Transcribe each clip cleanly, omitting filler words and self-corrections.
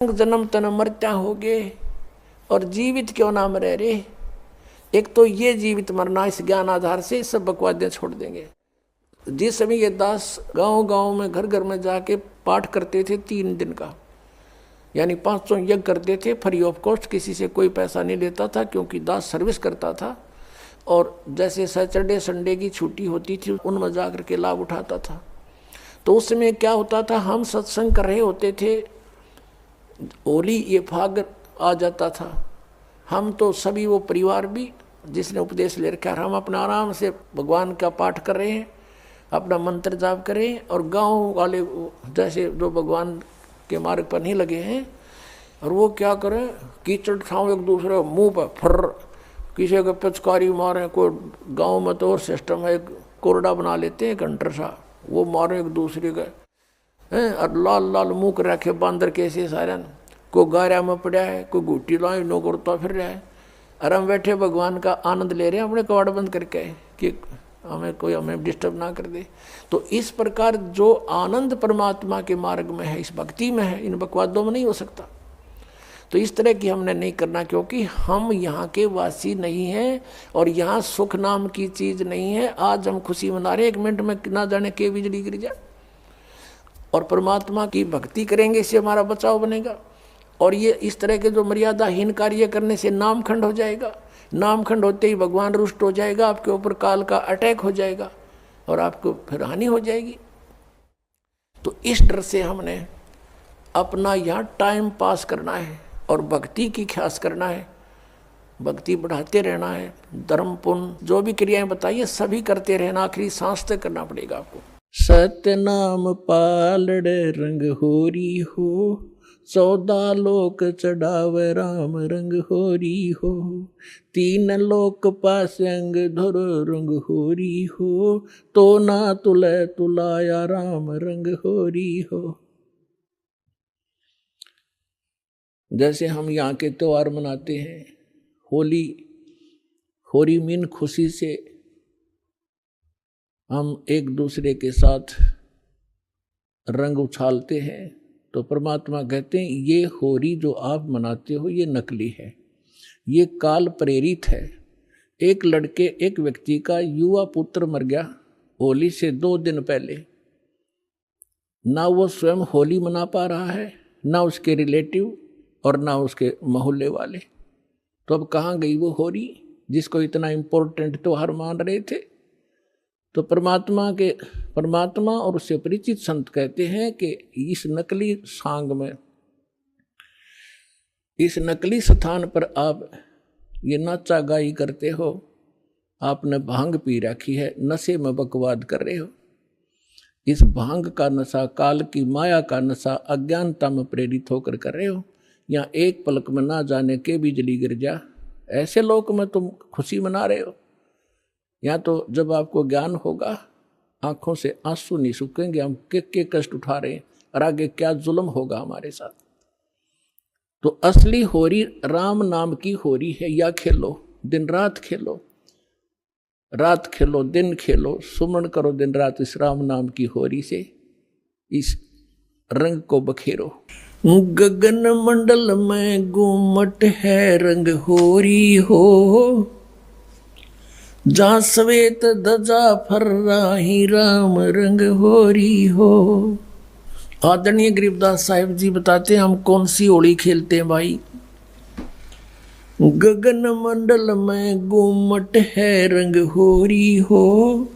जन्म तन मरत्या होगे और जीवित क्यों ना मरे रे। एक तो ये जीवित मरना, इस ज्ञान आधार से सब बकवादें छोड़ देंगे। जिस समय ये दास गांव गांव में घर घर में जाके पाठ करते थे 3 दिन का, यानी 500 यज्ञ करते थे फ्री ऑफ कॉस्ट, किसी से कोई पैसा नहीं लेता था क्योंकि दास सर्विस करता था। और जैसे सैटरडे संडे की छुट्टी होती थी उनमें जा कर के लाभ उठाता था। तो उस समय क्या होता था, हम सत्संग कर रहे होते थे, होली ये फाग आ जाता था, हम तो सभी वो परिवार भी जिसने उपदेश ले रखा, हम अपना आराम से भगवान का पाठ कर रहे हैं, अपना मंत्र जाप कर रहे हैं। और गांव वाले जैसे जो भगवान के मार्ग पर नहीं लगे हैं, और वो क्या करें, कीचड़ ठाव एक दूसरे मुंह पर फर, किसी का पिचकारी मारे। कोई गांव में तो और सिस्टम है, एक कोरडा बना लेते हैं घंटर सा, वो मारे एक दूसरे का हैं, और लाल लाल मुँह कर रखे बांदर कैसे सारे। कोई गारा में पड़ा है, कोई घुट्टी लाई नो करता फिर रहा है, और हम बैठे भगवान का आनंद ले रहे हैं अपने कवाड़ बंद करके कि हमें डिस्टर्ब ना कर दे। तो इस प्रकार जो आनंद परमात्मा के मार्ग में है, इस भक्ति में है, इन बकवादों में नहीं हो सकता। तो इस तरह की हमने नहीं करना, क्योंकि हम यहाँ के वासी नहीं हैं और यहाँ सुख नाम की चीज़ नहीं है। आज हम खुशी मना रहे, 1 मिनट में ना जाने के बिजली गिर जाए। और परमात्मा की भक्ति करेंगे, इससे हमारा बचाव बनेगा। और ये इस तरह के जो मर्यादाहीन कार्य करने से नामखंड हो जाएगा, नामखंड होते ही भगवान रुष्ट हो जाएगा, आपके ऊपर काल का अटैक हो जाएगा और आपको फिर हानि हो जाएगी। तो इस डर से हमने अपना यहाँ टाइम पास करना है और भक्ति की ख्यास करना है, भक्ति बढ़ाते रहना है। धर्म पुण्य जो भी क्रियाएं बताइए सभी करते रहना, आखिरी सांस तक करना पड़ेगा आपको। सतनाम पालड़े रंग होरी हो, 14 लोक चढ़ावे राम रंग होरी हो, 3 लोक पास अंग धुर रंग होरी हो, तो ना तुले तुलाया राम रंग होरी हो। जैसे हम यहाँ के त्योहार मनाते हैं, होली, होरी मीन खुशी से हम एक दूसरे के साथ रंग उछालते हैं। तो परमात्मा कहते हैं ये होरी जो आप मनाते हो ये नकली है, ये काल प्रेरित है। एक व्यक्ति का युवा पुत्र मर गया होली से 2 दिन पहले, ना वो स्वयं होली मना पा रहा है, ना उसके रिलेटिव और ना उसके मोहल्ले वाले। तो अब कहाँ गई वो होरी जिसको इतना इम्पोर्टेंट त्योहार मान रहे थे। तो परमात्मा और उससे परिचित संत कहते हैं कि इस नकली सांग में, इस नकली स्थान पर आप ये नाचा गाई करते हो, आपने भांग पी रखी है, नशे में बकवाद कर रहे हो। इस भांग का नशा, काल की माया का नशा, अज्ञानता में प्रेरित होकर कर रहे हो। यहाँ एक पलक में ना जाने के बिजली गिर जा, ऐसे लोक में तुम खुशी मना रहे हो। या तो जब आपको ज्ञान होगा, आंखों से आंसू नहीं सूखेंगे, हम के कष्ट उठा रहे हैं और आगे क्या जुल्म होगा हमारे साथ। तो असली होरी राम नाम की होरी है। या खेलो, दिन रात खेलो, रात खेलो दिन खेलो, सुमन करो दिन रात इस राम नाम की होरी से, इस रंग को बखेरो। गगन मंडल में गुमट है रंग होरी हो, जहाँ श्वेत ध्वजा फर्राही राम रंग होरी हो। आदरणीय गरीबदास साहिब जी बताते हैं हम कौन सी होली खेलते हैं भाई। गगन मंडल में गुमट है रंग होरी हो,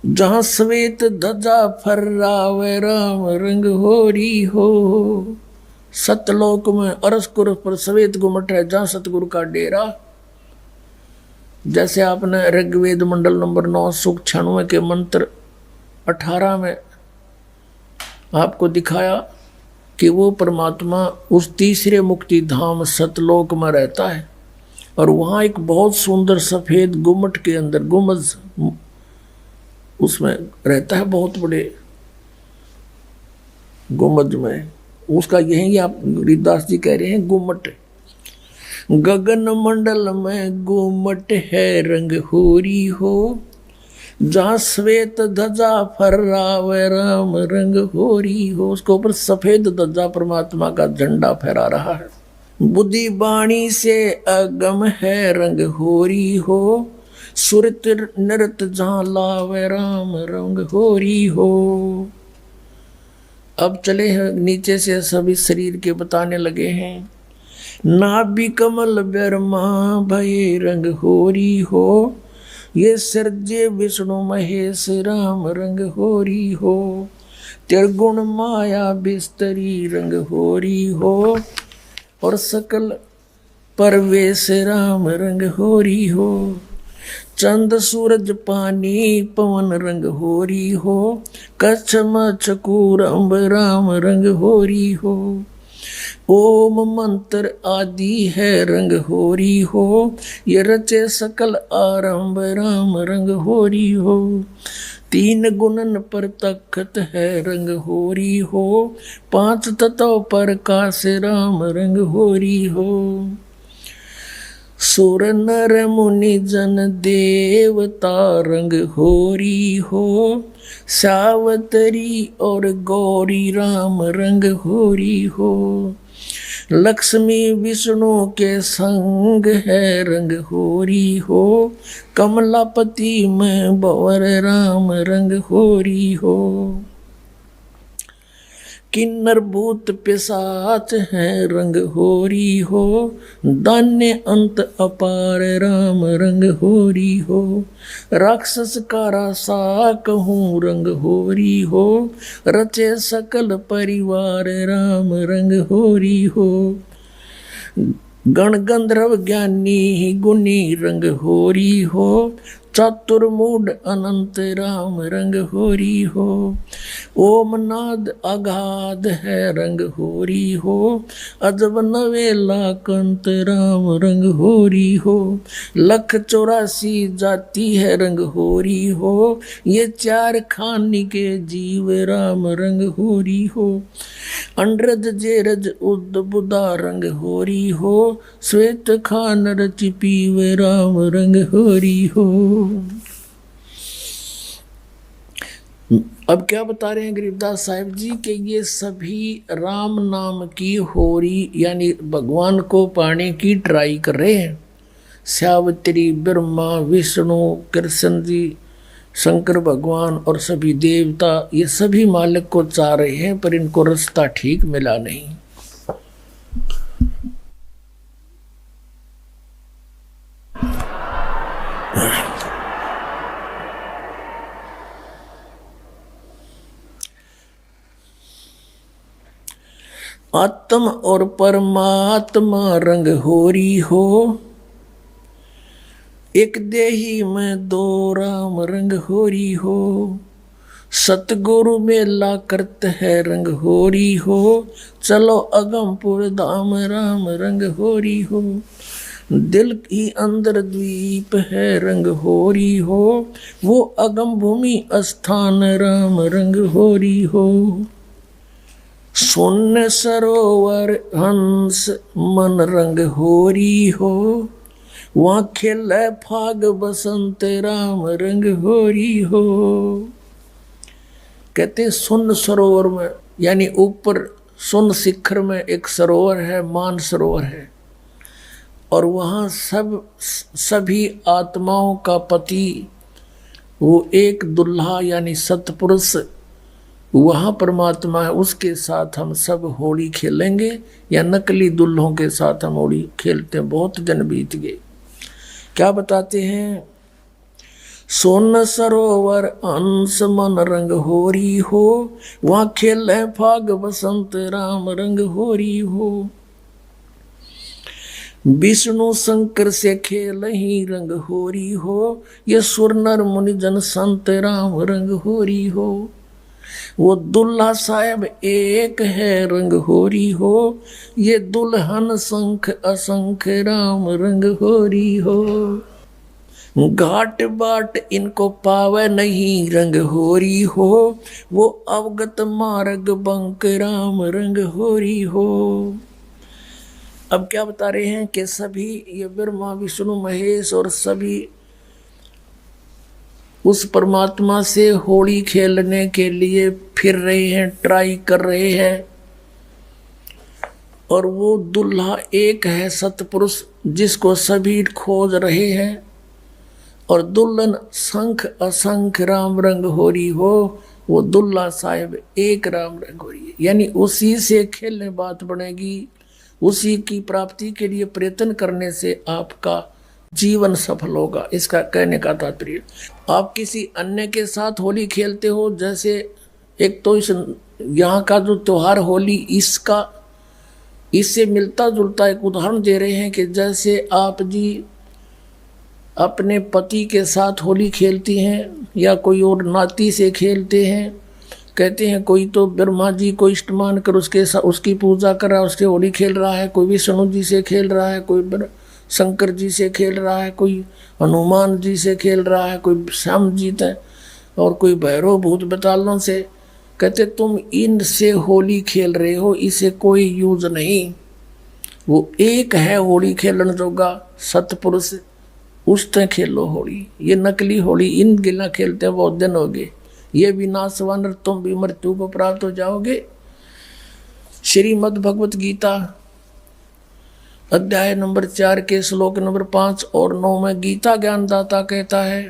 जहाँ श्वेत ध्वजा फर्रावे राम रंग होरी हो। सतलोक में अरसकुर पर श्वेत गुमट है, जहाँ सतगुरु का डेरा। जैसे आपने ऋग्वेद मंडल नंबर 9 सूक्त 96 के मंत्र 18 में आपको दिखाया कि वो परमात्मा उस तीसरे मुक्ति धाम सतलोक में रहता है, और वहाँ एक बहुत सुंदर सफ़ेद गुम्मट के अंदर, गुम्बज उसमें रहता है, बहुत बड़े गुम्बज में। उसका यही आप गरीबदास जी कह रहे हैं गुम्मट। गगन मंडल में गुम्मट है रंग होरी हो, जहाँ श्वेत ध्वजा फहरावे राम रंग होरी हो, उसके ऊपर सफेद ध्वजा परमात्मा का झंडा फहरा रहा है। बुद्धि वाणी से अगम है रंग होरी हो, सुरत नृत जहाँ लावे राम रंग होरी हो। अब चले हैं नीचे से सभी शरीर के बताने लगे हैं। नाभि कमल ब्रह्मा भय रंग होरी हो, ये सर्जे विष्णु महेश राम रंग होरी हो। त्रिगुण माया बिस्तरी रंग होरी हो, और सकल परवेश राम रंग होरी हो। चंद सूरज पानी पवन रंग होरी हो, कच्छ मच्छ कूरम्ब राम रंग होरी हो। ओम मंत्र आदि है रंग होरी हो, ये रचे सकल आरंभ राम रंग होरी हो। तीन गुणन पर तखत है रंग होरी हो, पांच तत्व पर काश राम रंग होरी हो। सुर नर मुनि जन देवता रंग होरी हो, सावतरी और गौरी राम रंग होरी हो। लक्ष्मी विष्णु के संग है रंग होरी हो, कमलापति में बवर राम रंग होरी हो। किन्नर भूत पिशाच है रंग होरी हो, दान्य अंत अपार राम रंग होरी हो। राक्षस का रासा कहूँ रंग होरी हो, रचे सकल परिवार राम रंग होरी हो। गण गंधर्व ज्ञानी गुनी रंग होरी हो, चतुर्मूड अनंत राम रंग होरी हो। ओम नाद अगाध है रंग होरी हो, अजब नवेला कंत राम रंग होरी हो। लख 84 जाति है रंग होरी हो, ये चार खानी के जीव राम रंग होरी हो। अंड्रज जेरज उद बुदा रंग होरी हो, श्वेत खान रचि पीवे राम रंग होरी हो। अब क्या बता रहे हैं गरीबदास साहिब जी कि ये सभी राम नाम की होरी यानी भगवान को पाने की ट्राई कर रहे हैं। सावित्री, ब्रह्मा, विष्णु, कृष्ण जी, शंकर भगवान और सभी देवता, ये सभी मालिक को चाह रहे हैं, पर इनको रास्ता ठीक मिला नहीं। आत्म और परमात्मा रंग होरी हो, एक देही में दो राम रंग होरी हो। सतगुरु मेला करते है रंग होरी हो, चलो अगमपुर धाम राम रंग होरी हो। दिल की अंदर द्वीप है रंग होरी हो, वो अगम भूमि स्थान राम रंग होरी हो। शून्य सरोवर हंस मन रंग होरी हो, वहाँ खेले फाग बसंत राम रंग होरी हो। कहते शून्य सरोवर में यानी ऊपर शून्य शिखर में एक सरोवर है, मान सरोवर है, और वहाँ सभी आत्माओं का पति वो एक दुल्हा यानी सतपुरुष वहाँ परमात्मा है, उसके साथ हम सब होली खेलेंगे, या नकली दुल्हों के साथ हम होली खेलते हैं। बहुत दिन बीत गए। क्या बताते हैं? सोन सरोवर अंश मन रंग होरी हो, वहाँ खेले फाग बसंत राम रंग होरी हो। विष्णु शंकर से खेल ही रंग होरी हो, ये सुर नर मुनि जन संत राम रंग होरी हो। वो दुल्हा साहब एक है रंग होरी हो, ये दुल्हन शंख असंख राम रंग होरी हो। घाट बाट इनको पावे नहीं रंग होरी हो, वो अवगत मार्ग बंक राम रंग होरी हो। अब क्या बता रहे हैं कि सभी ये ब्रह्मा विष्णु महेश और सभी उस परमात्मा से होली खेलने के लिए फिर रहे हैं, ट्राई कर रहे हैं। और वो दुल्हा एक है सतपुरुष जिसको सभी खोज रहे हैं। और दुल्हन संख असंख राम रंग होरी हो, वो दुल्हा साहिब एक राम रंग होरी है। यानी उसी से खेलने बात बनेगी, उसी की प्राप्ति के लिए प्रयत्न करने से आपका जीवन सफल होगा। इसका कहने का तात्पर्य, आप किसी अन्य के साथ होली खेलते हो, जैसे एक तो इस यहाँ का जो त्योहार होली इससे मिलता जुलता एक उदाहरण दे रहे हैं कि जैसे आप जी अपने पति के साथ होली खेलती हैं या कोई और नाती से खेलते हैं। कहते हैं कोई तो ब्रह्मा जी को इष्ट मान कर उसकी पूजा कर रहा है, उसके होली खेल रहा है, कोई विष्णु जी से खेल रहा है, कोई शंकर जी से खेल रहा है, कोई हनुमान जी से खेल रहा है, कोई श्याम जी है और कोई भैरव भूत बतालों से। कहते तुम इनसे होली खेल रहे हो, इसे कोई यूज नहीं। वो एक है होली खेलन जोगा सतपुरुष, उससे खेलो होली। ये नकली होली इन गिला खेलते हैं बहुत दिन हो गए। ये विनाशवान, तुम भी मृत्यु को प्राप्त हो जाओगे। श्रीमद् भगवत गीता अध्याय नंबर 4 के श्लोक नंबर 5 और 9 में गीता ज्ञानदाता कहता है,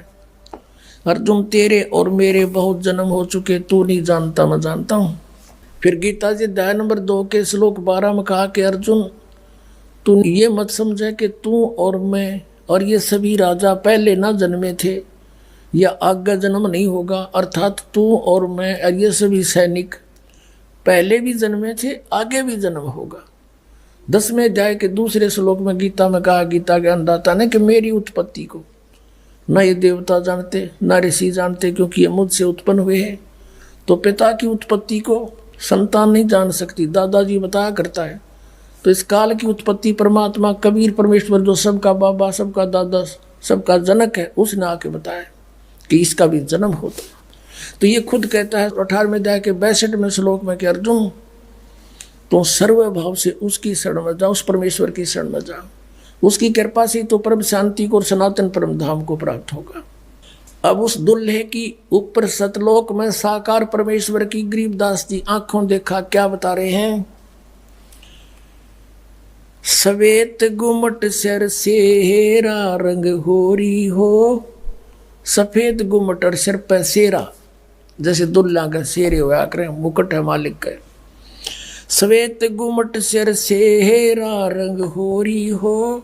अर्जुन तेरे और मेरे बहुत जन्म हो चुके, तू नहीं जानता मैं जानता हूँ। फिर गीता जी अध्याय नंबर 2 के श्लोक 12 में कहा कि अर्जुन तू ये मत समझे कि तू और मैं और ये सभी राजा पहले ना जन्मे थे या आगे जन्म नहीं होगा। अर्थात तू और मैं और ये सभी सैनिक पहले भी जन्मे थे, आगे भी जन्म होगा। 10वें अध्याय के दूसरे श्लोक में गीता में कहा गीता ज्ञानदाता ने कि मेरी उत्पत्ति को न ये देवता जानते न ऋषि जानते, क्योंकि ये मुझसे उत्पन्न हुए हैं। तो पिता की उत्पत्ति को संतान नहीं जान सकती, दादाजी बताया करता है। तो इस काल की उत्पत्ति परमात्मा कबीर परमेश्वर जो सबका बाबा सबका दादा सबका जनक है, उसने आके बताया कि इसका भी जन्म होता। तो ये खुद कहता है 18वें अध्याय के 62वें श्लोक में कि अर्जुन तो सर्व भाव से उसकी शरण में जाओ, उस परमेश्वर की शरण में जाओ, उसकी कृपा से तो परम शांति को और सनातन परम धाम को प्राप्त होगा। अब उस दुल्हे की ऊपर सतलोक में साकार परमेश्वर की गरीबदास जी आंखों देखा क्या बता रहे हैं। सवेत गुमट सिर सेरा रंग होरी हो, सफेद गुमट और सिर पर सेरा, जैसे दुल्ला का शेरे हुआ करे मुकुट है मालिक का। सवेत गुमट सिर सेरा रंग होरी हो,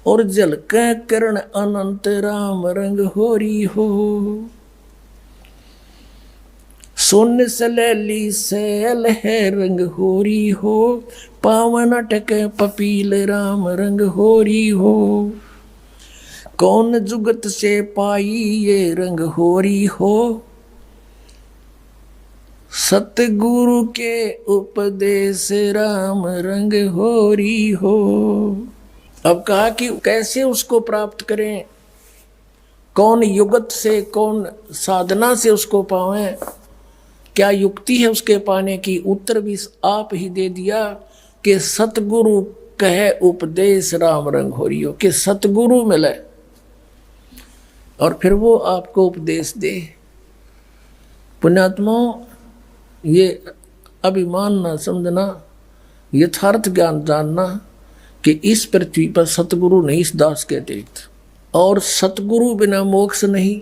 और झलक करण अनंत राम रंग होरी हो। सोन सलैली सैल है रंग होरी हो, पावन अटक पपील राम रंग होरी हो। कौन जुगत से पाई ये रंग होरी हो, सतगुरु के उपदेश राम रंग होरी हो। अब कहा कि कैसे उसको प्राप्त करें, कौन युगत से कौन साधना से उसको पावें, क्या युक्ति है उसके पाने की। उत्तर भी आप ही दे दिया कि सतगुरु कहे उपदेश राम रंग होरी हो, कि सतगुरु मिले और फिर वो आपको उपदेश दे। पुण्यात्मा ये अभिमान ना समझना, यथार्थ ज्ञान जानना कि इस पृथ्वी पर सतगुरु नहीं इस दास के अतिरिक्त, और सतगुरु बिना मोक्ष नहीं।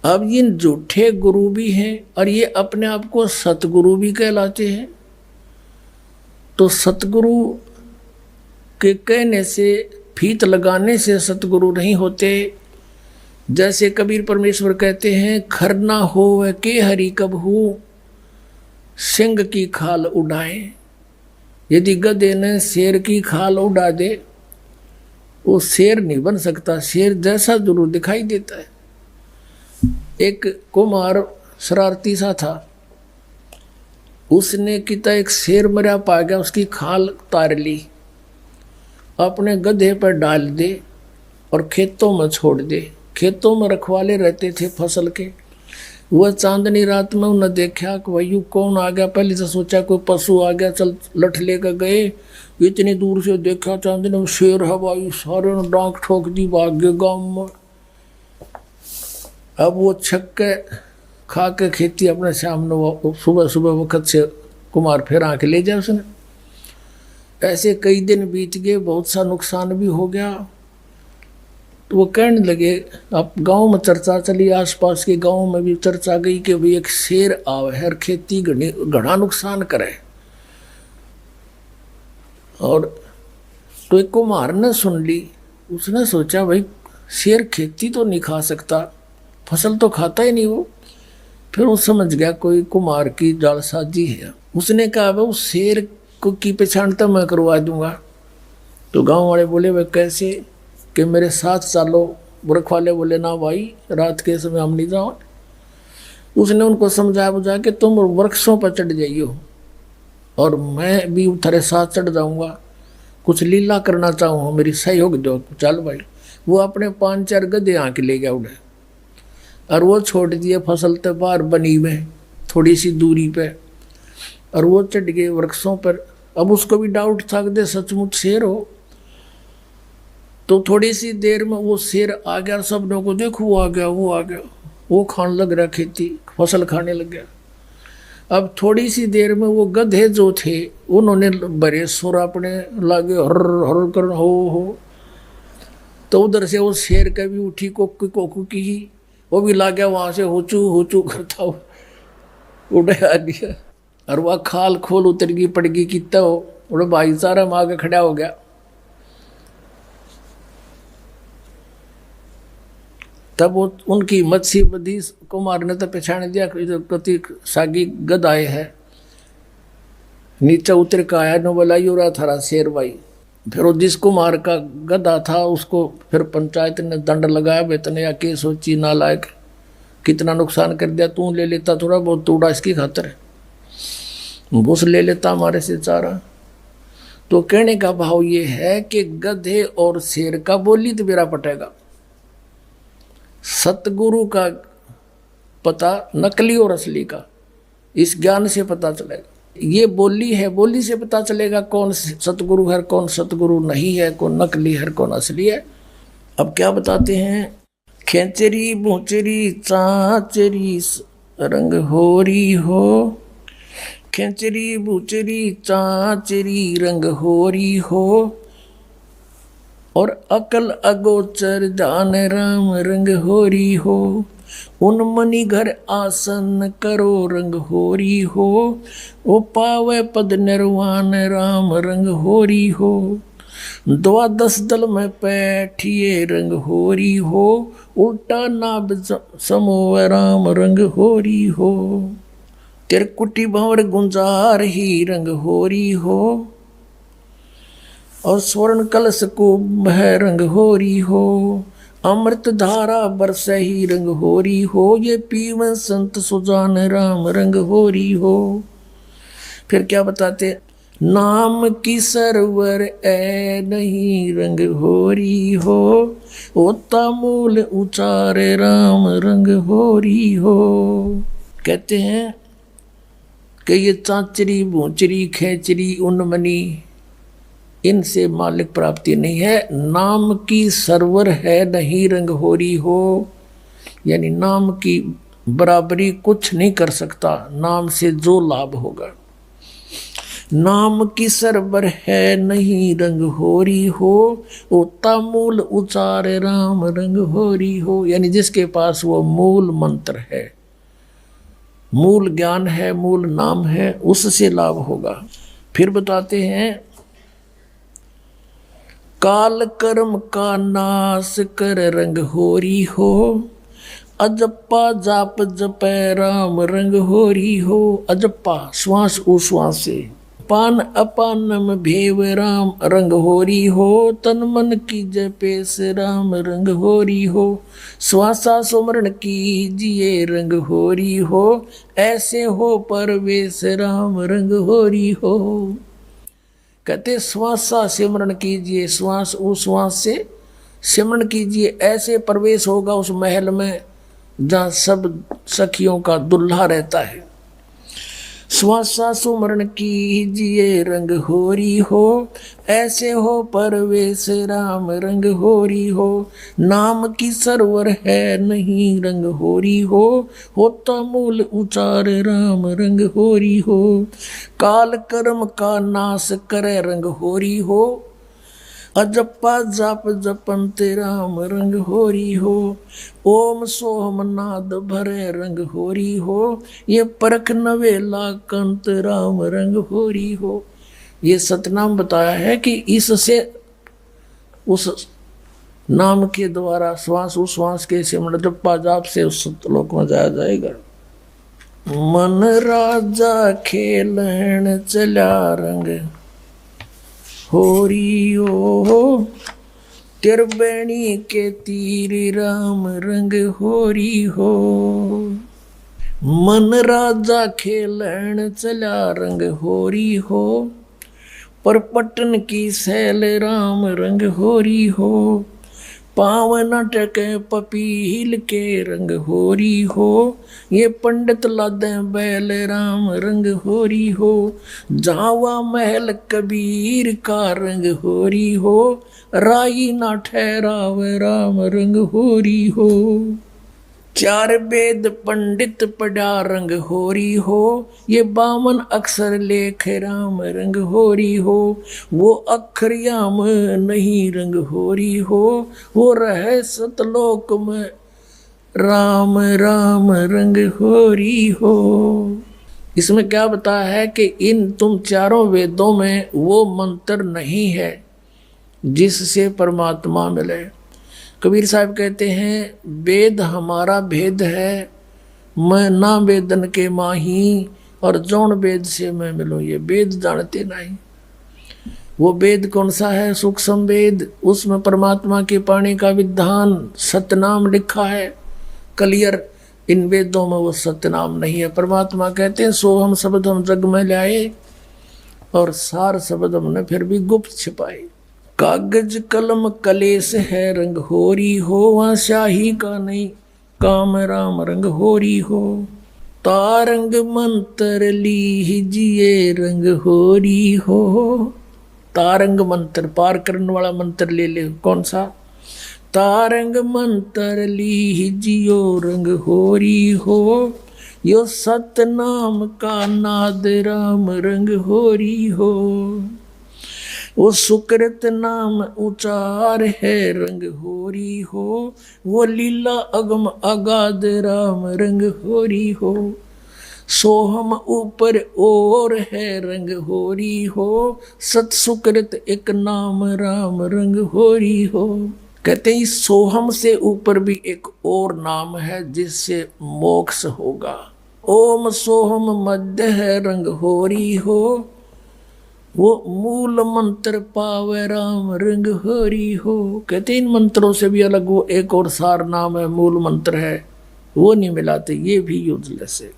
अब ये झूठे गुरु भी हैं और ये अपने आप को सतगुरु भी कहलाते हैं। तो सतगुरु के कहने से, फीत लगाने से सतगुरु नहीं होते। जैसे कबीर परमेश्वर कहते हैं, खरना हो के हरि कबहू सिंह की खाल उड़ाए। यदि गधे ने शेर की खाल उड़ा दे, वो शेर नहीं बन सकता, शेर जैसा जरूर दिखाई देता है। एक कुमार शरारती सा था, उसने किता एक शेर मरा पा गया, उसकी खाल तार ली, अपने गधे पर डाल दे और खेतों में छोड़ दे। खेतों में रखवाले रहते थे फसल के। वह चांदनी रात में उन्हें देखा कि वही कौन आ गया। पहले से सोचा कोई पशु आ गया, चल लठ लेकर गए। इतनी दूर से देखा चांदनी में शेर है भाई, सारे ने डांक ठोक दी, भाग गए गाँव में। अब वो छक के खा के खेती अपने सामने वो सुबह सुबह वक्त से कुमार फिर आके ले जाए उसने। ऐसे कई दिन बीत गए, बहुत सा नुकसान भी हो गया। तो वो कहने लगे, अब गांव में चर्चा चली, आसपास के गांव में भी चर्चा गई कि भाई एक शेर आवे है, खेती घना नुकसान करे। और तो एक कुम्हार ने सुन ली, उसने सोचा भाई शेर खेती तो नहीं खा सकता, फसल तो खाता ही नहीं वो। फिर वो समझ गया कोई कुम्हार की जालसाजी है। उसने कहा भाई उस शेर को की पहचान तो मैं करवा दूंगा। तो गांव वाले बोले भाई कैसे, कि मेरे साथ चलो। बुरख वाले बोले ना भाई, रात के समय हम नहीं जाओ। उसने उनको समझा बुझा कि तुम वृक्षों पर चढ़ जाइयो और मैं भी तेरे साथ चढ़ जाऊंगा, कुछ लीला करना चाहूँ, मेरी सहयोग दो। चल भाई, वो अपने 5-4 गधे आके ले गया उड़े और वो छोड़ दिए फसल तो बाहर बनी में थोड़ी सी दूरी पे, और वो चढ़ गए वृक्षों पर। अब उसको भी डाउट था कि सचमुच शेर हो। तो थोड़ी सी देर में वो शेर आ गया, सब लोगों को देखो वो आ गया, वो आ गया, वो खाने लग रहा, खेती फसल खाने लग गया। अब थोड़ी सी देर में वो गधे जो थे उन्होंने बड़े सुर अपने लागे हर हर कर हो। तो उधर से वो शेर का भी उठी कोकू कोकू की ही, वो भी ला गया वहां से होचू करता हो उड़े आ गया। और वह खाल खोल उतर गई पड़गी कितना हो, उड़े भाईचारा में आके खड़ा हो गया। तब वो उनकी मच्छी बदी कुमार ने तो पहचान दिया कति सागी गद आए है। नीचे उतर का आया न बोला यू रहा थारा शेर भाई। फिर वो जिस कुमार का गधा था उसको फिर पंचायत ने दंड लगाया, बेतने या के सोची नालायक, कितना नुकसान कर दिया, तू ले लेता थोड़ा बहुत तोड़ा इसकी खातर, घूस ले लेता हमारे से चारा। तो कहने का भाव ये है कि गधे और शेर का बोली तो मेरा पटेगा, सतगुरु का पता नकली और असली का इस ज्ञान से पता चलेगा। ये बोली है, बोली से पता चलेगा कौन सतगुरु है, कौन सतगुरु नहीं है, कौन नकली है, कौन असली है। अब क्या बताते हैं, खेचरी भूचरी चाचरी रंग होरी हो, खेचरी भूचरी चाचरी रंग होरी हो, और अकल अगोचर ध्यान राम रंग होरी हो, उन मनी घर आसन करो रंग होरी हो, ओ पावे पद निर्वाण राम रंग होरी हो, 12 दल में बैठिए रंग होरी हो, उल्टा नाभ समोह राम रंग होरी हो, तिरकुटी भंवर गुंजार ही रंग होरी हो, और स्वर्ण कलश को बह रंग होरी हो, अमृत धारा बरस ही रंग होरी हो, ये पीवन संत सुजान राम रंग होरी हो। फिर क्या बताते, नाम की सरवर ए नहीं रंग होरी हो, होता मूल उचारे राम रंग होरी हो। कहते हैं कि ये चाचरी भूचरी खेचरी उन्मनी इनसे मालिक प्राप्ति नहीं है, नाम की सरवर है नहीं रंग होरी हो, यानी नाम की बराबरी कुछ नहीं कर सकता नाम से जो लाभ होगा। नाम की सरवर है नहीं रंग होरी हो, होता मूल उचारे राम रंग होरी हो, यानी जिसके पास वो मूल मंत्र है, मूल ज्ञान है, मूल नाम है, उससे लाभ होगा। फिर बताते हैं, काल कर्म का नाश कर रंग होरी हो, अजप्पा जाप जपै राम रंग होरी हो। अजप्पा श्वास उश्वास से, पान अपान में भेव राम रंग होरी हो, तन मन की जपेस राम रंग होरी हो, श्वासा सुमरण कीजिए रंग होरी हो, ऐसे हो परवेश राम रंग होरी हो। कहते श्वासा सिमरण कीजिए, श्वास उश्वास से सिमरण कीजिए, ऐसे प्रवेश होगा उस महल में जहाँ सब सखियों का दुल्हा रहता है। श्वासा सुमरण कीजिए रंग होरी हो, ऐसे हो परवेश राम रंग होरी हो। नाम की सरवर है नहीं रंग होरी हो, होता मूल उचार राम रंग होरी हो। काल कर्म का नाश करे रंग होरी हो, अजप्पा जाप जपंत राम रंग होरी हो। ओम सोम नाद भरे रंग होरी हो, ये परख नवेला कंत राम रंग होरी हो। ये सतनाम बताया है कि इससे उस नाम के द्वारा श्वास उश्वास के सिमरण जप्पा जाप से उस सतलोक में जाया जाएगा। मन राजा खेलन चला रंग होरी हो, तिरबेणी के तीर राम रंग होरी हो। मन राजा खेलन चला रंग होरी हो, पर पटन की सैल राम रंग होरी हो। पावन टके पपील के रंग होरी हो, ये पंडित लादे बैल राम रंग होरी हो। जावा महल कबीर का रंग होरी हो, राई ना ठहराव राम रंग होरी हो। चार वेद पंडित पढ़ा रंग होरी हो, ये 52 अक्षर लेख राम रंग होरी हो। वो अक्षर याम नहीं रंग होरी हो, वो रहे सतलोक में राम राम रंग होरी हो। इसमें क्या बताया है कि इन तुम चारों वेदों में वो मंत्र नहीं है जिससे परमात्मा मिले। कबीर साहब कहते हैं वेद हमारा भेद है, मैं ना वेदन के माही, और जौन वेद से मैं मिलूं ये वेद जानते नहीं। वो वेद कौन सा है? सूक्ष्म वेद, उसमें परमात्मा के पाने का विधान सतनाम लिखा है क्लियर। इन वेदों में वो सतनाम नहीं है। परमात्मा कहते हैं सो हम शब्द हम जग में लाए, और सार शब्द हमने फिर भी गुप्त छिपाए। कागज कलम कलेस है रंग होरी हो, वहाँ स्याही का नहीं काम राम रंग होरी हो। तारंग मंत्र लीजिए रंग होरी हो, तारंग मंत्र पार करने वाला मंत्र ले ले। कौन सा? तारंग मंत्र लीजियो रंग होरी हो, यो सतनाम का नाद राम रंग होरी हो। वो सुकृत नाम उचार है रंग होरी हो, वो लीला अगम अगाध राम रंग होरी हो। सोहम ऊपर और है रंग होरी हो, सत सुकृत एक नाम राम रंग होरी हो। कहते हैं इस सोहम से ऊपर भी एक और नाम है जिससे मोक्ष होगा। ओम सोहम मध्य है रंग होरी हो, वो मूल मंत्र पावे राम रंग होरी हो। कहते इन मंत्रों से भी अलग वो एक और सार नाम है, मूल मंत्र है, वो नहीं मिलाते, ये भी यूजलेस है।